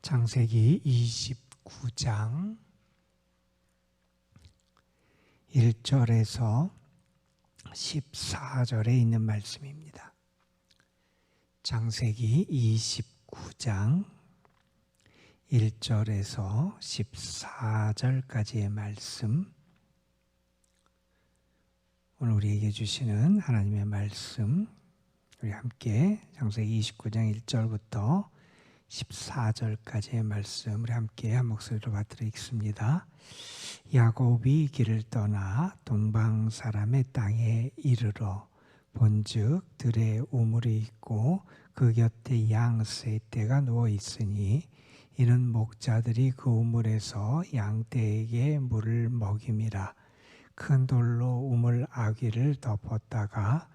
창세기 29장 1절에서 14절에 있는 말씀입니다. 창세기 29장 1절에서 14절까지의 말씀, 오늘 우리에게 주시는 하나님의 말씀, 우리 함께 창세기 29장 1절부터 14절까지의 말씀 우리 함께 한 목소리로 받들어 읽습니다. 야곱이 길을 떠나 동방 사람의 땅에 이르러 본즉 들에 우물이 있고 그 곁에 양 세 떼가 누워 있으니 이는 목자들이 그 우물에서 양 떼에게 물을 먹임이라. 큰 돌로 우물 아귀를 덮었다가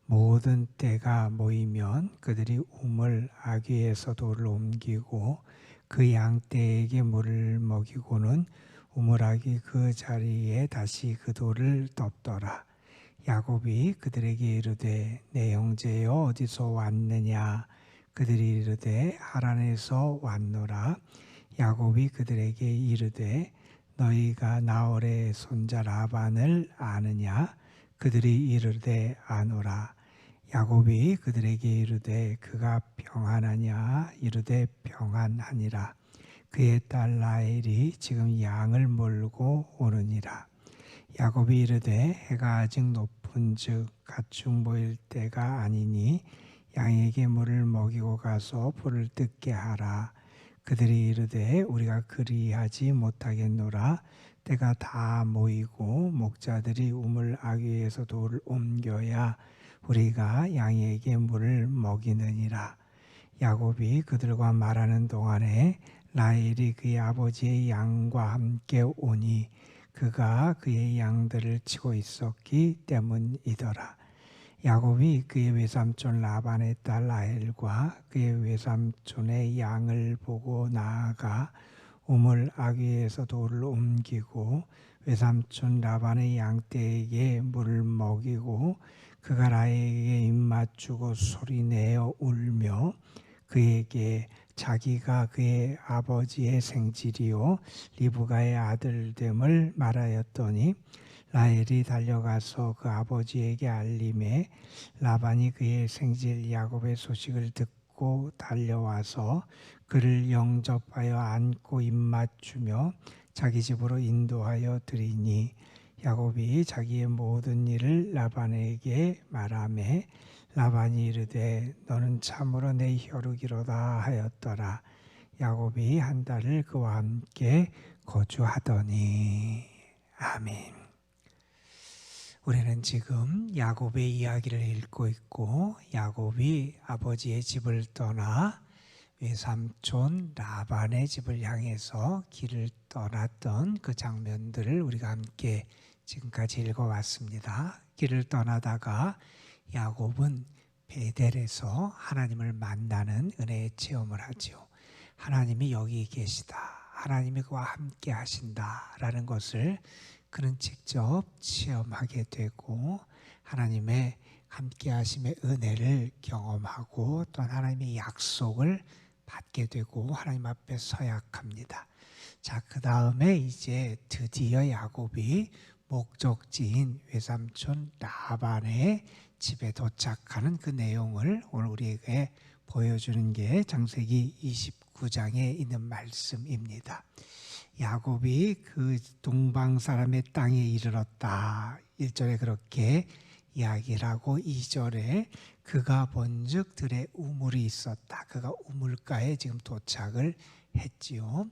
모든 떼가 모이면 그들이 우물 아귀에서 돌을 옮기고 그 양 떼에게 물을 먹이고는 우물 아귀 그 자리에 다시 그 돌을 덮더라. 야곱이 그들에게 이르되 내 형제여 어디서 왔느냐? 그들이 이르되 하란에서 왔노라. 야곱이 그들에게 이르되 너희가 나홀의 손자 라반을 아느냐? 그들이 이르되 아노라. 야곱이 그들에게 이르되 그가 평안하냐? 이르되 평안하니라. 그의 딸 라헬이 지금 양을 몰고 오느니라. 야곱이 이르되 해가 아직 높은즉 가축 모일 때가 아니니 양에게 물을 먹이고 가서 불을 뜯게 하라. 그들이 이르되 우리가 그리하지 못하겠노라. 때가 다 모이고 목자들이 우물 아귀에서 돌을 옮겨야 우리가 양에게 물을 먹이느니라. 야곱이 그들과 말하는 동안에 라헬이 그의 아버지의 양과 함께 오니 그가 그의 양들을 치고 있었기 때문이더라. 야곱이 그의 외삼촌 라반의 딸 라헬과 그의 외삼촌의 양을 보고 나아가 우물 아귀에서 돌을 옮기고 외삼촌 라반의 양떼에게 물을 먹이고 그가 라헬에게 입맞추고 소리내어 울며 그에게 자기가 그의 아버지의 생질이요 리브가의 아들됨을 말하였더니 라헬이 달려가서 그 아버지에게 알림해 라반이 그의 생질 야곱의 소식을 듣고 달려와서 그를 영접하여 안고 입맞추며 자기 집으로 인도하여 드리니 야곱이 자기의 모든 일을 라반에게 말하매 라반이 이르되 너는 참으로 내 혈육이로다 하였더라. 야곱이 한 달을 그와 함께 거주하더니. 아멘. 우리는 지금 야곱의 이야기를 읽고 있고 야곱이 아버지의 집을 떠나 외삼촌 라반의 집을 향해서 길을 떠났던 그 장면들을 우리가 함께 지금까지 읽어왔습니다. 길을 떠나다가 야곱은 베델에서 하나님을 만나는 은혜의 체험을 하죠. 하나님이 여기 계시다. 하나님이 그와 함께 하신다라는 것을 그는 직접 체험하게 되고 하나님의 함께 하심의 은혜를 경험하고 또 하나님의 약속을 받게 되고 하나님 앞에 서약합니다. 자, 그 다음에 이제 드디어 야곱이 목적지인 외삼촌 라반의 집에 도착하는 그 내용을 오늘 우리에게 보여주는 게 창세기 29장에 있는 말씀입니다. 야곱이 그 동방 사람의 땅에 이르렀다. 1절에 그렇게 이야기를 하고 2절에 그가 본즉 들에 우물이 있었다. 그가 우물가에 지금 도착을 했지요.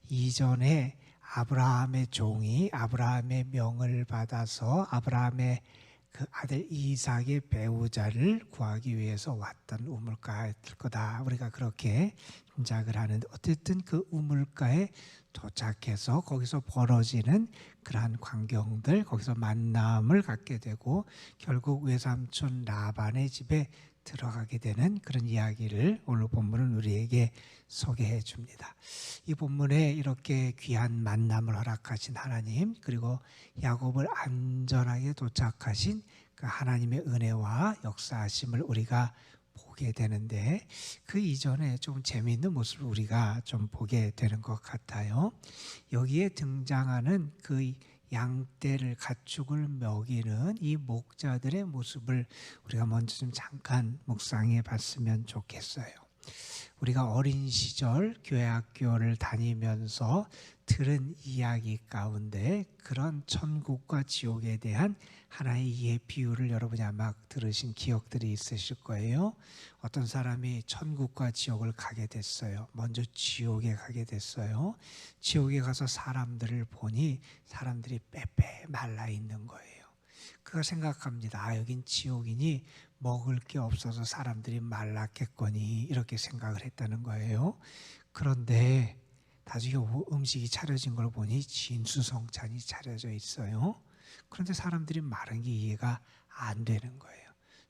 이전에 아브라함의 종이 아브라함의 명을 받아서 아브라함의 그 아들 이삭의 배우자를 구하기 위해서 왔던 우물가일 거다. 우리가 그렇게 짐작을 하는데 어쨌든 그 우물가에 도착해서 거기서 벌어지는 그러한 광경들, 거기서 만남을 갖게 되고 결국 외삼촌 라반의 집에 들어가게 되는 그런 이야기를 오늘 본문은 우리에게 소개해 줍니다. 이 본문에 이렇게 귀한 만남을 허락하신 하나님, 그리고 야곱을 안전하게 도착하신 그 하나님의 은혜와 역사하심을 우리가 보게 되는데 그 이전에 좀 재미있는 모습을 우리가 좀 보게 되는 것 같아요. 여기에 등장하는 그 양떼를 가축을 먹이는 이 목자들의 모습을 우리가 먼저 좀 잠깐 묵상해 봤으면 좋겠어요. 우리가 어린 시절 교회 학교를 다니면서 들은 이야기 가운데 그런 천국과 지옥에 대한 하나의 예 비유를 여러분이 아마 들으신 기억들이 있으실 거예요. 어떤 사람이 천국과 지옥을 가게 됐어요. 먼저 지옥에 가게 됐어요. 지옥에 가서 사람들을 보니 사람들이 빼빼 말라 있는 거예요. 그가 생각합니다. 아, 여긴 지옥이니 먹을 게 없어서 사람들이 말랐겠거니 이렇게 생각을 했다는 거예요. 그런데 나중에 음식이 차려진 걸 보니 진수성찬이 차려져 있어요. 그런데 사람들이 마른 게 이해가 안 되는 거예요.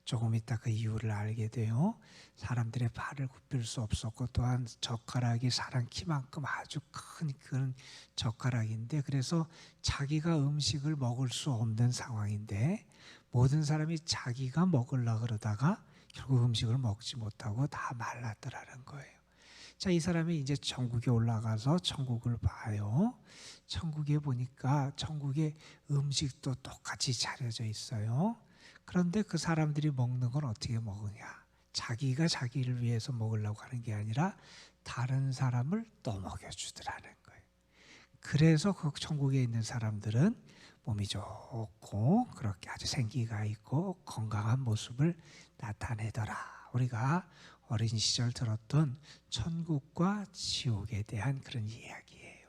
조금 있다 그 이유를 알게 돼요. 사람들의 발을 굽힐 수 없었고 또한 젓가락이 사람 키만큼 아주 큰 그런 젓가락인데 그래서 자기가 음식을 먹을 수 없는 상황인데 모든 사람이 자기가 먹으려고 그러다가 결국 음식을 먹지 못하고 다 말랐더라는 거예요. 자, 이 사람이 이제 천국에 올라가서 천국을 봐요. 천국에 보니까 천국에 음식도 똑같이 차려져 있어요. 그런데 그 사람들이 먹는 건 어떻게 먹으냐? 자기가 자기를 위해서 먹으려고 하는 게 아니라 다른 사람을 또 먹여주더라는 거예요. 그래서 그 천국에 있는 사람들은 몸이 좋고 그렇게 아주 생기가 있고 건강한 모습을 나타내더라. 우리가 어린 시절 들었던 천국과 지옥에 대한 그런 이야기예요.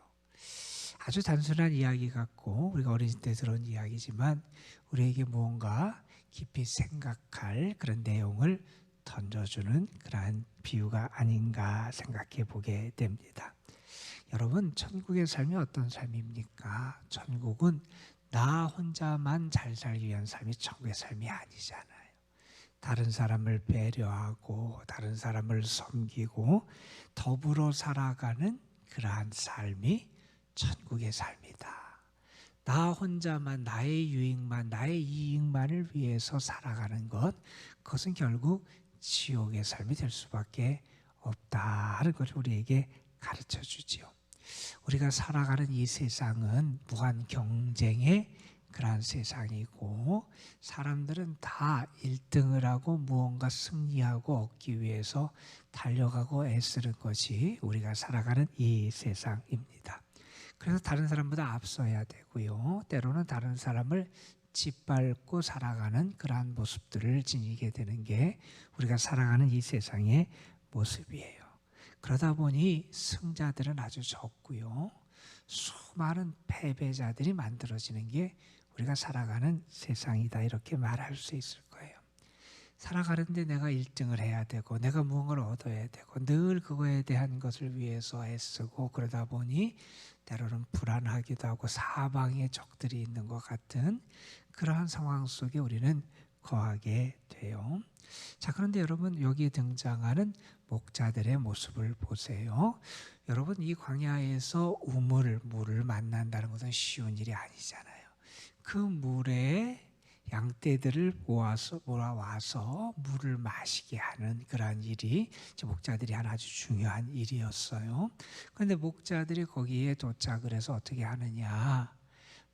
아주 단순한 이야기 같고 우리가 어린 때 들은 이야기지만 우리에게 무언가 깊이 생각할 그런 내용을 던져주는 그러한 비유가 아닌가 생각해 보게 됩니다. 여러분, 천국의 삶이 어떤 삶입니까? 천국은 나 혼자만 잘 살기 위한 삶이 천국의 삶이 아니잖아요. 다른 사람을 배려하고 다른 사람을 섬기고 더불어 살아가는 그러한 삶이 천국의 삶이다. 나 혼자만 나의 유익만 나의 이익만을 위해서 살아가는 것, 그것은 결국 지옥의 삶이 될 수밖에 없다는 것을 우리에게 가르쳐 주지요. 우리가 살아가는 이 세상은 무한 경쟁의 그러한 세상이고 사람들은 다 1등을 하고 무언가 승리하고 얻기 위해서 달려가고 애쓰는 것이 우리가 살아가는 이 세상입니다. 그래서 다른 사람보다 앞서야 되고요. 때로는 다른 사람을 짓밟고 살아가는 그러한 모습들을 지니게 되는 게 우리가 살아가는 이 세상의 모습이에요. 그러다 보니 승자들은 아주 적고요. 수많은 패배자들이 만들어지는 게 우리가 살아가는 세상이다 이렇게 말할 수 있을 거예요. 살아가는데 내가 1등을 해야 되고 내가 무언가를 얻어야 되고 늘 그거에 대한 것을 위해서 애쓰고 그러다 보니 때로는 불안하기도 하고 사방에 적들이 있는 것 같은 그러한 상황 속에 우리는 거하게 돼요. 자, 그런데 여러분 여기에 등장하는 목자들의 모습을 보세요. 여러분 이 광야에서 물을 만난다는 것은 쉬운 일이 아니잖아요. 그 물에 양떼들을 몰아와서 물을 마시게 하는 그러한 일이 목자들이 한 아주 중요한 일이었어요. 그런데 목자들이 거기에 도착을 해서 어떻게 하느냐?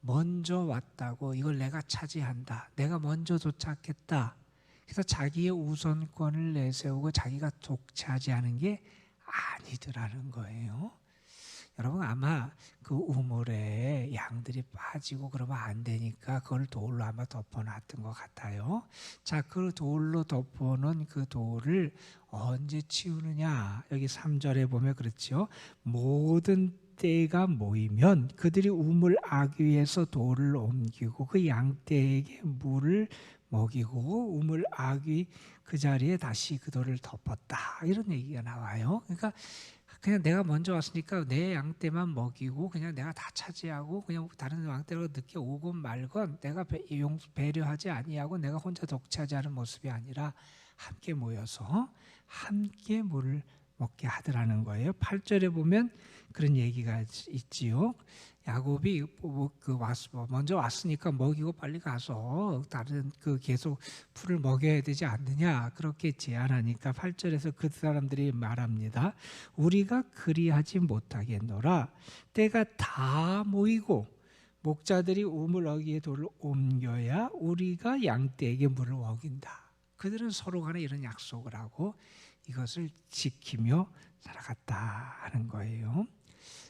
먼저 왔다고 이걸 내가 차지한다. 내가 먼저 도착했다. 그래서 자기의 우선권을 내세우고 자기가 독차지하는 게 아니더라는 거예요. 여러분 아마 그 우물에 양들이 빠지고 그러면 안 되니까 그걸 돌로 아마 덮어놨던 것 같아요. 자, 그 돌로 덮어놓은 그 돌을 언제 치우느냐? 여기 3절에 보면 그렇죠. 모든 떼가 모이면 그들이 우물 아귀에서 돌을 옮기고 그 양떼에게 물을 먹이고 우물 아귀 그 자리에 다시 그 돌을 덮었다. 이런 얘기가 나와요. 그러니까 그냥 내가 먼저 왔으니까 내 양떼만 먹이고 그냥 내가 다 차지하고 그냥 다른 양떼로 늦게 오건 말건 내가 배려하지 아니하고 내가 혼자 독차지하는 모습이 아니라 함께 모여서 함께 물을 먹게 하더라는 거예요. 8절에 보면 그런 얘기가 있지요. 야곱이 먼저 왔으니까 먹이고 빨리 가서 다른 계속 풀을 먹여야 되지 않느냐 그렇게 제안하니까 8절에서 그 사람들이 말합니다. 우리가 그리하지 못하겠노라. 때가 다 모이고 목자들이 우물 어기에 돌을 옮겨야 우리가 양떼에게 물을 먹인다. 그들은 서로 간에 이런 약속을 하고 이것을 지키며 살아갔다 하는 거예요.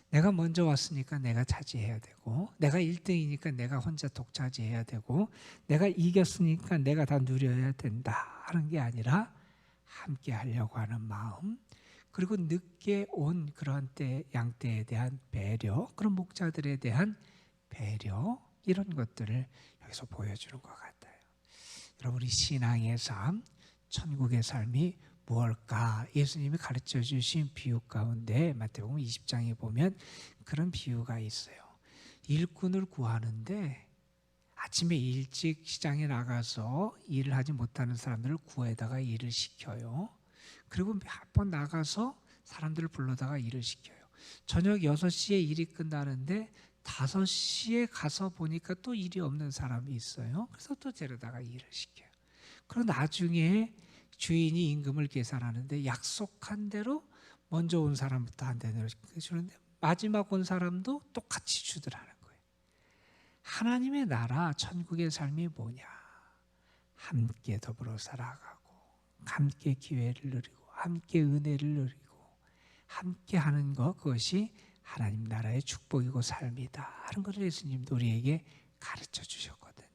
내가 먼저 왔으니까 내가 차지해야 되고, 내가 1등이니까 내가 혼자 독차지해야 되고, 내가 이겼으니까 내가 다 누려야 된다 하는 게 아니라 함께 하려고 하는 마음, 그리고 늦게 온 그런 양떼에 대한 배려, 그런 목자들에 대한 배려, 이런 것들을 여기서 보여주는 것 같아요. 여러분, 우리 신앙의 삶, 천국의 삶이 무엇일까? 예수님이 가르쳐 주신 비유 가운데 마태복음 20장에 보면 그런 비유가 있어요. 일꾼을 구하는데 아침에 일찍 시장에 나가서 일을 하지 못하는 사람들을 구해다가 일을 시켜요. 그리고 몇 번 나가서 사람들을 불러다가 일을 시켜요. 저녁 6시에 일이 끝나는데 5시에 가서 보니까 또 일이 없는 사람이 있어요. 그래서 또 데려다가 일을 시켜요. 그리고 나중에 주인이 임금을 계산하는데 약속한 대로 먼저 온 사람부터 한 대를 주는데 마지막 온 사람도 똑같이 주더라는 거예요. 하나님의 나라, 천국의 삶이 뭐냐? 함께 더불어 살아가고, 함께 기회를 누리고, 함께 은혜를 누리고, 함께 하는 것, 그것이 하나님 나라의 축복이고 삶이다 하는 것을 예수님도 우리에게 가르쳐 주셨거든요.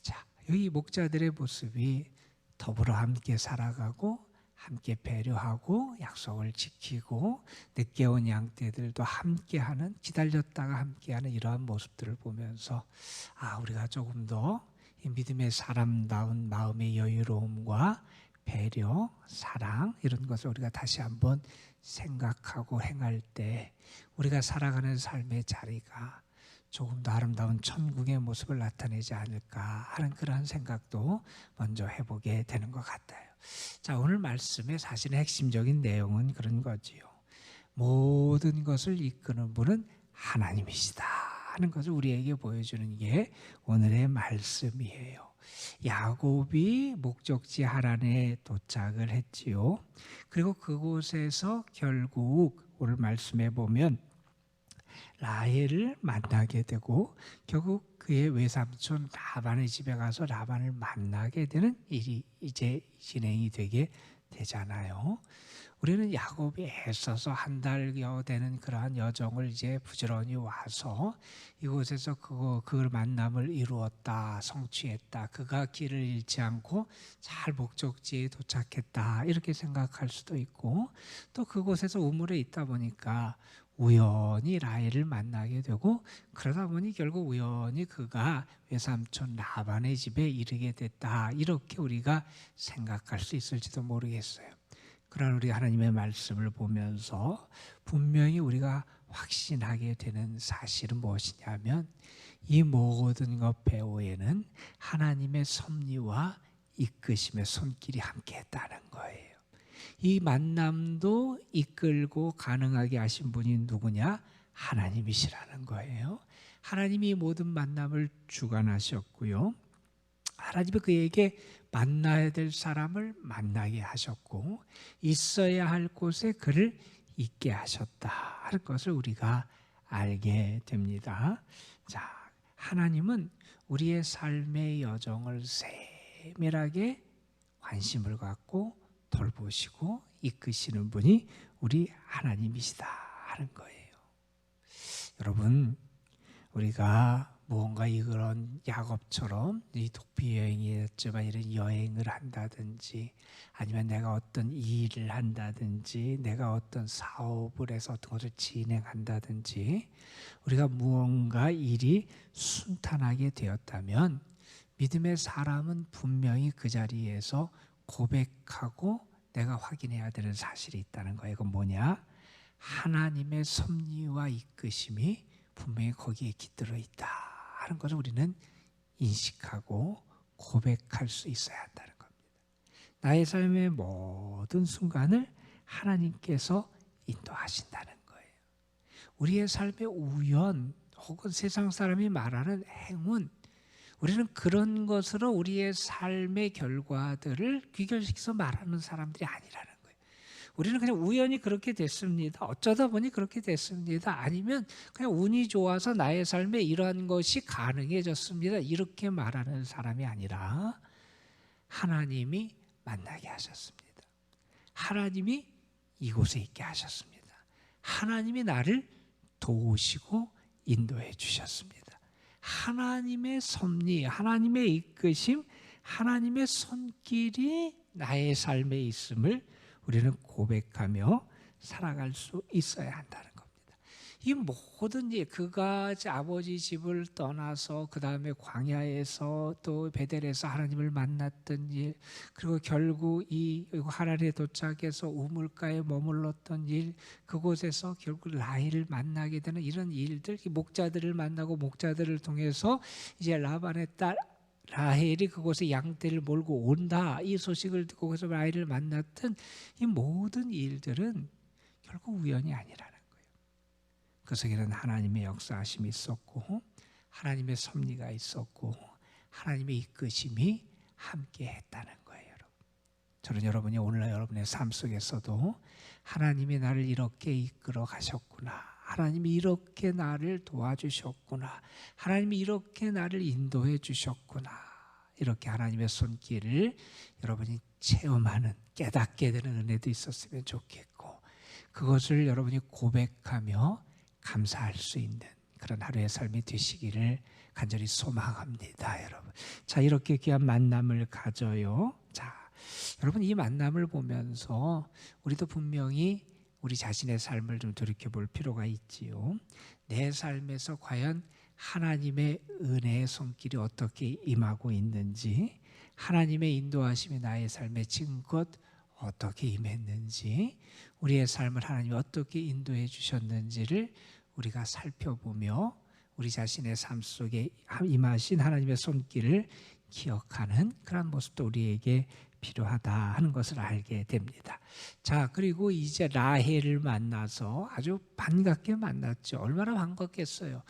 자, 여기 목자들의 모습이 더불어 함께 살아가고 함께 배려하고 약속을 지키고 늦게 온 양떼들도 함께하는, 기다렸다가 함께하는 이러한 모습들을 보면서 우리가 조금 더 믿음의 사람다운 마음의 여유로움과 배려, 사랑 이런 것을 우리가 다시 한번 생각하고 행할 때 우리가 살아가는 삶의 자리가 조금 더 아름다운 천국의 모습을 나타내지 않을까 하는 그러한 생각도 먼저 해보게 되는 것 같아요. 자, 오늘 말씀의 사실은 핵심적인 내용은 그런 거지요. 모든 것을 이끄는 분은 하나님이시다 하는 것을 우리에게 보여주는 게 오늘의 말씀이에요. 야곱이 목적지 하란에 도착을 했지요. 그리고 그곳에서 결국 오늘 말씀에 보면 라헬을 만나게 되고 결국 그의 외삼촌 라반의 집에 가서 라반을 만나게 되는 일이 이제 진행이 되게 되잖아요. 우리는 야곱이 애써서 한 달여 되는 그러한 여정을 이제 부지런히 와서 이곳에서 그 만남을 이루었다, 성취했다, 그가 길을 잃지 않고 잘 목적지에 도착했다 이렇게 생각할 수도 있고, 또 그곳에서 우물에 있다 보니까 우연히 라헬을 만나게 되고 그러다 보니 결국 우연히 그가 외삼촌 라반의 집에 이르게 됐다 이렇게 우리가 생각할 수 있을지도 모르겠어요. 그러나 우리 하나님의 말씀을 보면서 분명히 우리가 확신하게 되는 사실은 무엇이냐면 이 모든 것 배후에는 하나님의 섭리와 이끄심의 손길이 함께했다는 거예요. 이 만남도 이끌고 가능하게 하신 분이 누구냐? 하나님이시라는 거예요. 하나님이 모든 만남을 주관하셨고요. 하나님이 그에게 만나야 될 사람을 만나게 하셨고 있어야 할 곳에 그를 있게 하셨다 하는 것을 우리가 알게 됩니다. 자, 하나님은 우리의 삶의 여정을 세밀하게 관심을 갖고 돌보시고 이끄시는 분이 우리 하나님이시다 하는 거예요. 여러분, 우리가 무언가 이런 야곱처럼 이 독비 여행이었지만 이런 여행을 한다든지 아니면 내가 어떤 일을 한다든지 내가 어떤 사업을 해서 어떤 것을 진행한다든지 우리가 무언가 일이 순탄하게 되었다면 믿음의 사람은 분명히 그 자리에서 고백하고 내가 확인해야 되는 사실이 있다는 거예요. 이건 뭐냐? 하나님의 섭리와 이끄심이 분명히 거기에 깃들어 있다 하는 것을 우리는 인식하고 고백할 수 있어야 한다는 겁니다. 나의 삶의 모든 순간을 하나님께서 인도하신다는 거예요. 우리의 삶의 우연 혹은 세상 사람이 말하는 행운, 우리는 그런 것으로 우리의 삶의 결과들을 귀결시켜서 말하는 사람들이 아니라는 거예요. 우리는 그냥 우연히 그렇게 됐습니다. 어쩌다 보니 그렇게 됐습니다. 아니면 그냥 운이 좋아서 나의 삶에 이러한 것이 가능해졌습니다. 이렇게 말하는 사람이 아니라 하나님이 만나게 하셨습니다. 하나님이 이곳에 있게 하셨습니다. 하나님이 나를 도우시고 인도해 주셨습니다. 하나님의 섭리, 하나님의 이끄심, 하나님의 손길이 나의 삶에 있음을 우리는 고백하며 살아갈 수 있어야 한다는 겁니다. 이 모든 일, 그가 아버지 집을 떠나서 그 다음에 광야에서 또 베델에서 하나님을 만났던 일, 그리고 결국 이 하란에 도착해서 우물가에 머물렀던 일, 그곳에서 결국 라헬을 만나게 되는 이런 일들, 목자들을 만나고 목자들을 통해서 이제 라반의 딸 라헬이 그곳에 양떼를 몰고 온다, 이 소식을 듣고 그래서 라헬을 만났던 이 모든 일들은 결국 우연이 아니라는 거예요. 그 속에는 하나님의 역사하심이 있었고 하나님의 섭리가 있었고 하나님의 이끄심이 함께 했다는 거예요. 여러분, 저는 여러분이 오늘날 여러분의 삶 속에서도 하나님이 나를 이렇게 이끌어 가셨구나, 하나님이 이렇게 나를 도와주셨구나, 하나님이 이렇게 나를 인도해 주셨구나, 이렇게 하나님의 손길을 여러분이 체험하는, 깨닫게 되는 은혜도 있었으면 좋겠고, 그것을 여러분이 고백하며 감사할 수 있는 그런 하루의 삶이 되시기를 간절히 소망합니다. 여러분, 자, 이렇게 귀한 만남을 가져요. 자, 여러분, 이 만남을 보면서 우리도 분명히 우리 자신의 삶을 좀 돌이켜볼 필요가 있지요. 내 삶에서 과연 하나님의 은혜의 손길이 어떻게 임하고 있는지, 하나님의 인도하심이 나의 삶에 지금껏 어떻게 임했는지, 우리의 삶을 하나님이 어떻게 인도해 주셨는지를 우리가 살펴보며 우리 자신의 삶 속에 임하신 하나님의 손길을 기억하는 그런 모습도 우리에게 필요하다 하는 것을 알게 됩니다. 자, 그리고 이제 라헬을 만나서 아주 반갑게 만났죠. 얼마나 반갑겠어요.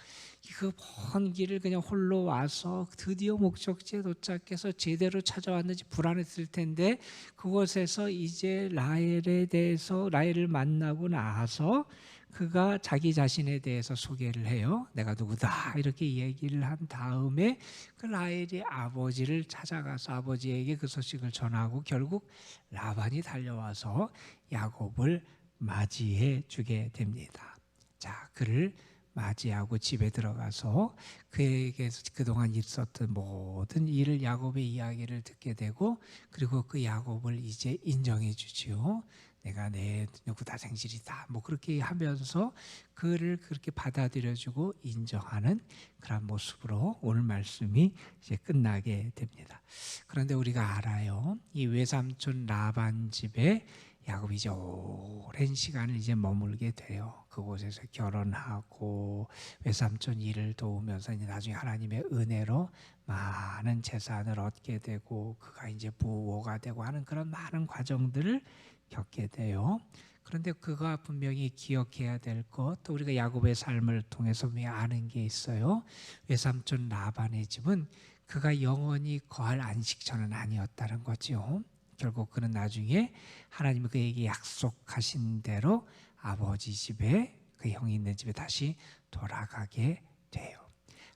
그 먼 길을 그냥 홀로 와서 드디어 목적지에 도착해서 제대로 찾아왔는지 불안했을 텐데, 그곳에서 이제 라헬을 만나고 나서 그가 자기 자신에 대해서 소개를 해요. 내가 누구다 이렇게 얘기를 한 다음에 그 라헬이 아버지를 찾아가서 아버지에게 그 소식을 전하고 결국 라반이 달려와서 야곱을 맞이해 주게 됩니다. 자, 그를 맞이하고 집에 들어가서 그에게서 그동안 있었던 모든 일을, 야곱의 이야기를 듣게 되고, 그리고 그 야곱을 이제 인정해 주지요. 내가 내 누구다 생질이다, 뭐 그렇게 하면서 그를 그렇게 받아들여주고 인정하는 그런 모습으로 오늘 말씀이 이제 끝나게 됩니다. 그런데 우리가 알아요, 이 외삼촌 라반 집에 야곱이 이제 오랜 시간을 이제 머물게 돼요. 그곳에서 결혼하고 외삼촌 일을 도우면서 이제 나중에 하나님의 은혜로 많은 재산을 얻게 되고 그가 이제 부호가 되고 하는 그런 많은 과정들을 겪게 돼요. 그런데 그가 분명히 기억해야 될 것, 또 우리가 야곱의 삶을 통해서 아는 게 있어요. 외삼촌 라반의 집은 그가 영원히 거할 안식처는 아니었다는 거죠. 결국 그는 나중에 하나님이 그에게 약속하신 대로 아버지 집에, 그 형이 있는 집에 다시 돌아가게 돼요.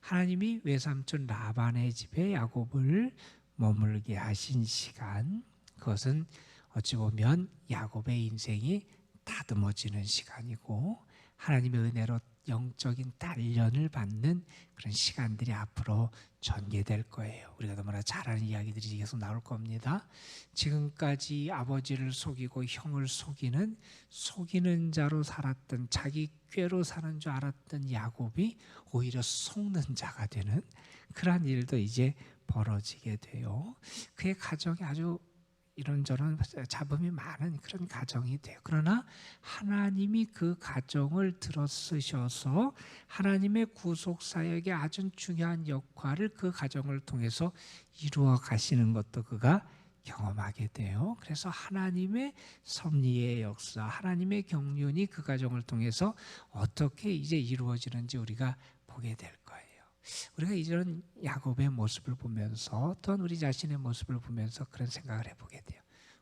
하나님이 외삼촌 라반의 집에 야곱을 머물게 하신 시간, 그것은 어찌 보면 야곱의 인생이 다듬어지는 시간이고 하나님의 은혜로 영적인 단련을 받는 그런 시간들이 앞으로 전개될 거예요. 우리가 너무나 잘 아는 이야기들이 계속 나올 겁니다. 지금까지 아버지를 속이고 형을 속이는 자로 살았던, 자기 꾀로 사는 줄 알았던 야곱이 오히려 속는 자가 되는 그러한 일도 이제 벌어지게 돼요. 그의 가정이 아주 이런저런 잡음이 많은 그런 가정이 돼요. 그러나 하나님이 그 가정을 들어쓰셔서 하나님의 구속사역의 아주 중요한 역할을 그 가정을 통해서 이루어 가시는 것도 그가 경험하게 돼요. 그래서 하나님의 섭리의 역사, 하나님의 경륜이 그 가정을 통해서 어떻게 이제 이루어지는지 우리가 보게 될 거예요. 우리가 이런 야곱의 모습을 보면서 또한 우리 자신의 모습을 보면서 그런 생각을 해보게 돼요.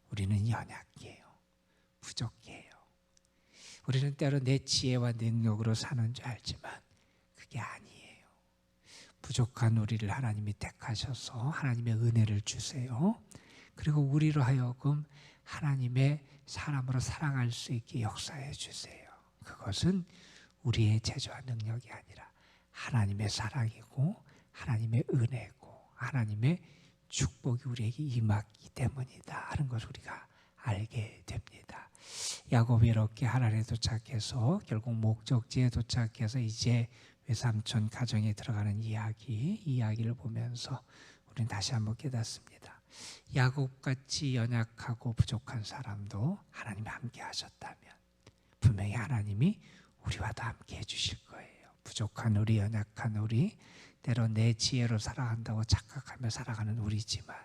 우리는 연약해요. 부족해요. 우리는 때로 내 지혜와 능력으로 사는 줄 알지만 그게 아니에요. 부족한 우리를 하나님이 택하셔서 하나님의 은혜를 주세요. 그리고 우리로 하여금 하나님의 사람으로 살아갈 수 있게 역사해 주세요. 그것은 우리의 재주와 능력이 아니라 하나님의 사랑이고 하나님의 은혜고 하나님의 축복이 우리에게 임하기 때문이다 하는 것을 우리가 알게 됩니다. 야곱이 이렇게 하란에 도착해서 결국 목적지에 도착해서 이제 외삼촌 가정에 들어가는 이야기를 보면서 우리는 다시 한번 깨닫습니다. 야곱같이 연약하고 부족한 사람도 하나님이 함께 하셨다면 분명히 하나님이 우리와도 함께 해주실 거예요. 부족한 우리, 연약한 우리, 때로 내 지혜로 살아간다고 착각하며 살아가는 우리지만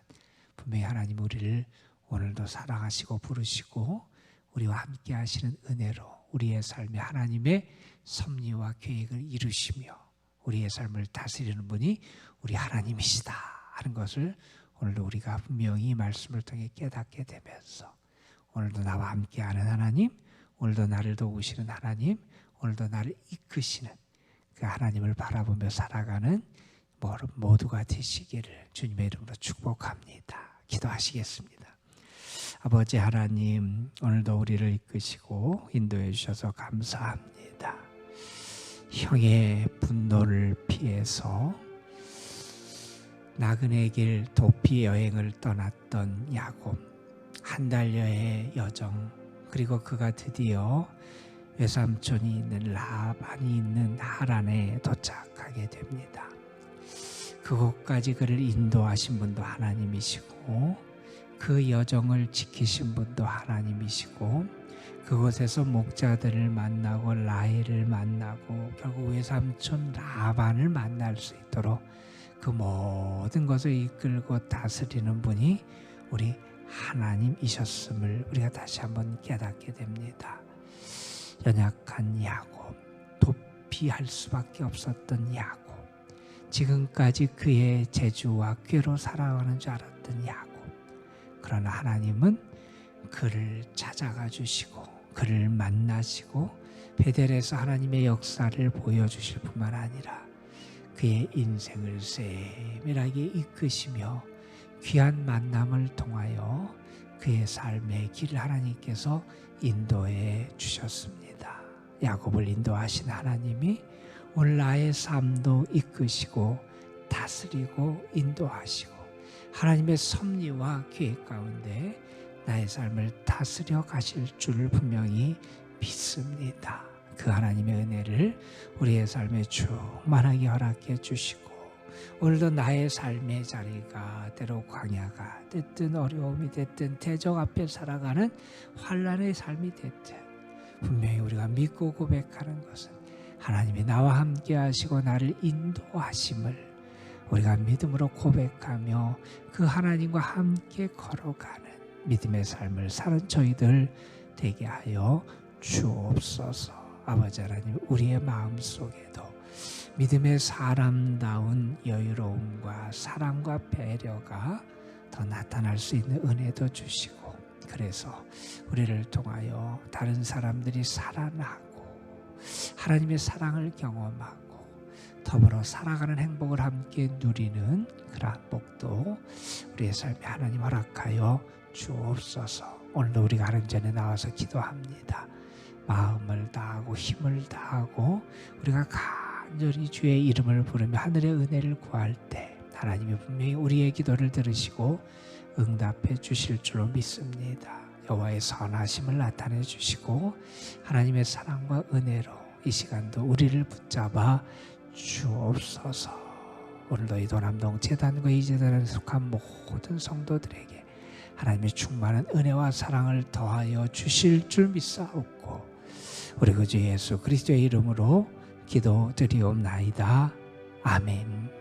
분명히 하나님 우리를 오늘도 사랑하시고 부르시고 우리와 함께 하시는 은혜로 우리의 삶에 하나님의 섭리와 계획을 이루시며 우리의 삶을 다스리는 분이 우리 하나님이시다 하는 것을 오늘도 우리가 분명히 이 말씀을 통해 깨닫게 되면서 오늘도 나와 함께하는 하나님, 오늘도 나를 도우시는 하나님, 오늘도 나를 이끄시는 그 하나님을 바라보며 살아가는 모두가 되시기를 주님의 이름으로 축복합니다. 기도하시겠습니다. 아버지 하나님, 오늘도 우리를 이끄시고 인도해 주셔서 감사합니다. 형의 분노를 피해서 나그네 길 도피 여행을 떠났던 야곱, 한 달여의 여정, 그리고 그가 드디어 외삼촌이 있는 라반이 있는 하란에 도착하게 됩니다. 그곳까지 그를 인도하신 분도 하나님이시고 그 여정을 지키신 분도 하나님이시고 그곳에서 목자들을 만나고 라헬을 만나고 결국 외삼촌 라반을 만날 수 있도록 그 모든 것을 이끌고 다스리는 분이 우리 하나님이셨음을 우리가 다시 한번 깨닫게 됩니다. 연약한 야곱, 도피할 수밖에 없었던 야곱, 지금까지 그의 재주와 꾀로 살아가는 줄 알았던 야곱, 그러나 하나님은 그를 찾아가 주시고 그를 만나시고 베델에서 하나님의 역사를 보여주실 뿐만 아니라 그의 인생을 세밀하게 이끄시며 귀한 만남을 통하여 그의 삶의 길을 하나님께서 인도해 주셨습니다. 야곱을 인도하신 하나님이 오늘 나의 삶도 이끄시고 다스리고 인도하시고 하나님의 섭리와 계획 가운데 나의 삶을 다스려 가실 줄을 분명히 믿습니다. 그 하나님의 은혜를 우리의 삶에 충만하게 허락해 주시고 오늘도 나의 삶의 자리가 때로 광야가 됐든 어려움이 됐든 대적 앞에 살아가는 환난의 삶이 됐든 분명히 우리가 믿고 고백하는 것은 하나님이 나와 함께 하시고 나를 인도하심을 우리가 믿음으로 고백하며 그 하나님과 함께 걸어가는 믿음의 삶을 사는 저희들 되게 하여 주옵소서. 아버지 하나님, 우리의 마음속에도 믿음의 사람다운 여유로움과 사랑과 배려가 더 나타날 수 있는 은혜도 주시고 그래서 우리를 통하여 다른 사람들이 살아나고 하나님의 사랑을 경험하고 더불어 살아가는 행복을 함께 누리는 그러한 복도 우리의 삶에 하나님 허락하여 주옵소서. 오늘도 우리가 하는 전에 나와서 기도합니다. 마음을 다하고 힘을 다하고 우리가 간절히 주의 이름을 부르며 하늘의 은혜를 구할 때 하나님이 분명히 우리의 기도를 들으시고 응답해 주실 줄로 믿습니다. 여호와의 선하심을 나타내 주시고 하나님의 사랑과 은혜로 이 시간도 우리를 붙잡아 주옵소서. 오늘도 이 도남동 재단과 이 재단에 속한 모든 성도들에게 하나님의 충만한 은혜와 사랑을 더하여 주실 줄 믿사옵고 우리 구주 예수 그리스도의 이름으로 기도드리옵나이다. 아멘.